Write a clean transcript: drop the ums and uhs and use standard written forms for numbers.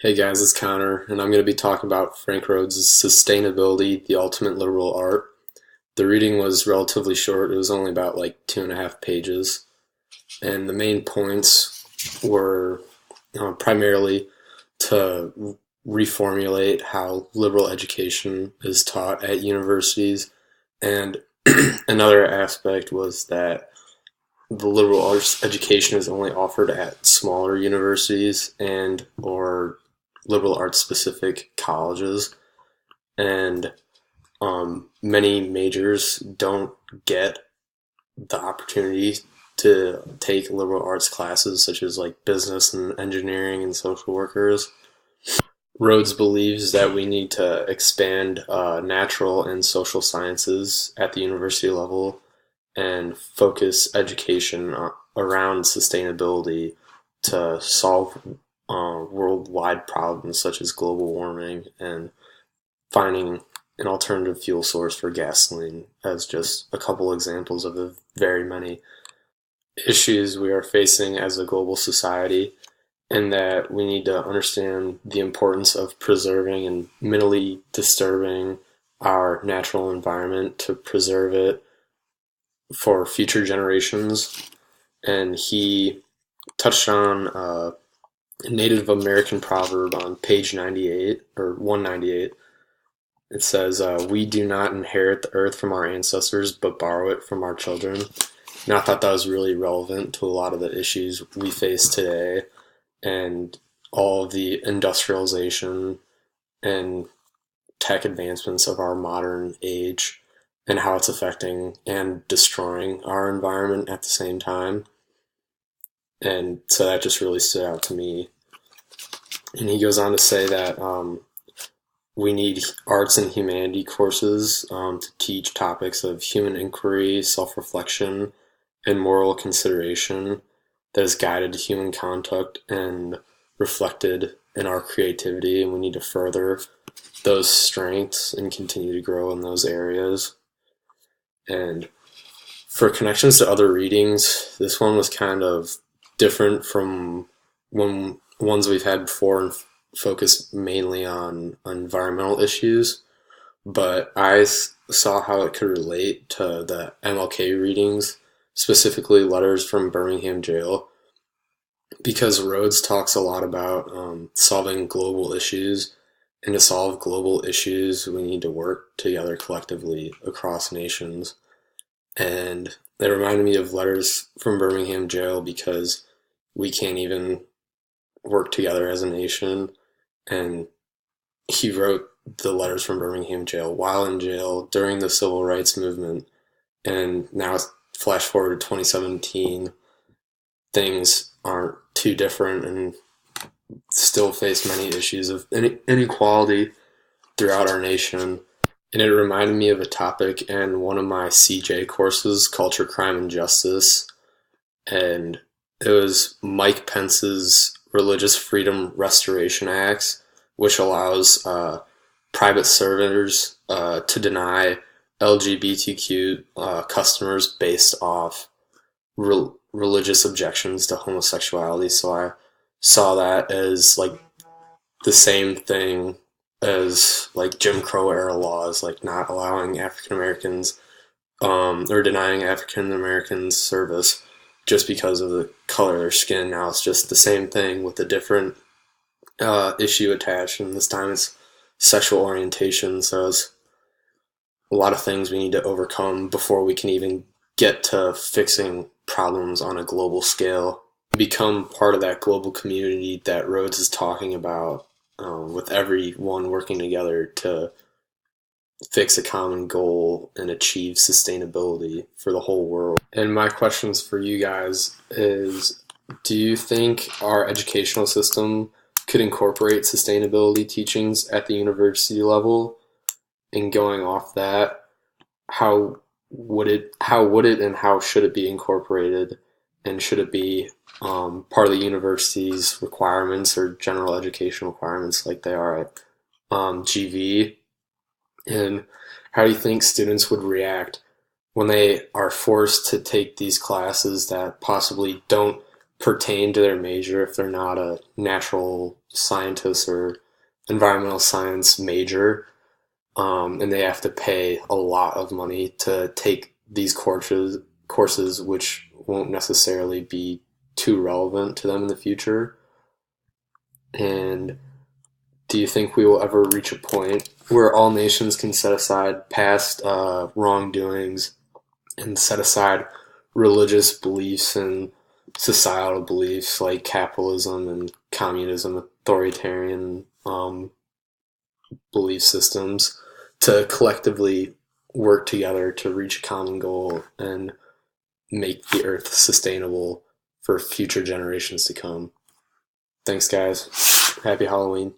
Hey guys, it's Connor, and I'm going to be talking about Frank Rhodes' Sustainability, the Ultimate Liberal Art. The reading was relatively short, it was only about like 2.5 pages, and the main points were primarily to reformulate how liberal education is taught at universities, and another aspect was that the liberal arts education is only offered at smaller universities and or liberal arts specific colleges, and many majors don't get the opportunity to take liberal arts classes such as like business and engineering and social workers. Rhodes believes that we need to expand natural and social sciences at the university level and focus education around sustainability to solve worldwide problems such as global warming and finding an alternative fuel source for gasoline as just a couple examples of the very many issues we are facing as a global society, and that we need to understand the importance of preserving and minimally disturbing our natural environment to preserve it for future generations. And he touched on a Native American proverb on page 98 or 198. It says, "We do not inherit the earth from our ancestors, but borrow it from our children." And I thought that was really relevant to a lot of the issues we face today and all of the industrialization and tech advancements of our modern age and how it's affecting and destroying our environment at the same time. And so that just really stood out to me. And he goes on to say that we need arts and humanity courses to teach topics of human inquiry, self-reflection, and moral consideration that is guided to human conduct and reflected in our creativity. And we need to further those strengths and continue to grow in those areas. And for connections to other readings, this one was kind of different from ones we've had before and focused mainly on environmental issues. But I saw how it could relate to the MLK readings, specifically letters from Birmingham jail, because Rhodes talks a lot about solving global issues. And to solve global issues, we need to work together collectively across nations. And it reminded me of letters from Birmingham jail because we can't even work together as a nation. And he wrote the letters from Birmingham jail while in jail during the civil rights movement. And now, flash forward to 2017, things aren't too different and still face many issues of inequality throughout our nation. And it reminded me of a topic in one of my CJ courses, Culture, Crime, and Justice. And it was Mike Pence's Religious Freedom Restoration Acts, which allows private servers to deny LGBTQ customers based off religious objections to homosexuality. So I saw that as like the same thing as like Jim Crow era laws, like not allowing African Americans or denying African Americans service just because of the color of their skin. Now it's just the same thing with a different issue attached, and this time it's sexual orientation. So it's a lot of things we need to overcome before we can even get to fixing problems on a global scale. Become part of that global community that Rhodes is talking about, with everyone working together to fix a common goal and achieve sustainability for the whole world. And my questions for you guys is, do you think our educational system could incorporate sustainability teachings at the university level? And going off that, how would it and how should it be incorporated? And should it be part of the university's requirements or general education requirements like they are at GV? And how do you think students would react when they are forced to take these classes that possibly don't pertain to their major if they're not a natural scientists or environmental science major, and they have to pay a lot of money to take these courses which won't necessarily be too relevant to them in the future. And do you think we will ever reach a point where all nations can set aside past wrongdoings and set aside religious beliefs and societal beliefs like capitalism and communism, authoritarian belief systems, to collectively work together to reach a common goal and make the earth sustainable for future generations to come? Thanks, guys. Happy Halloween.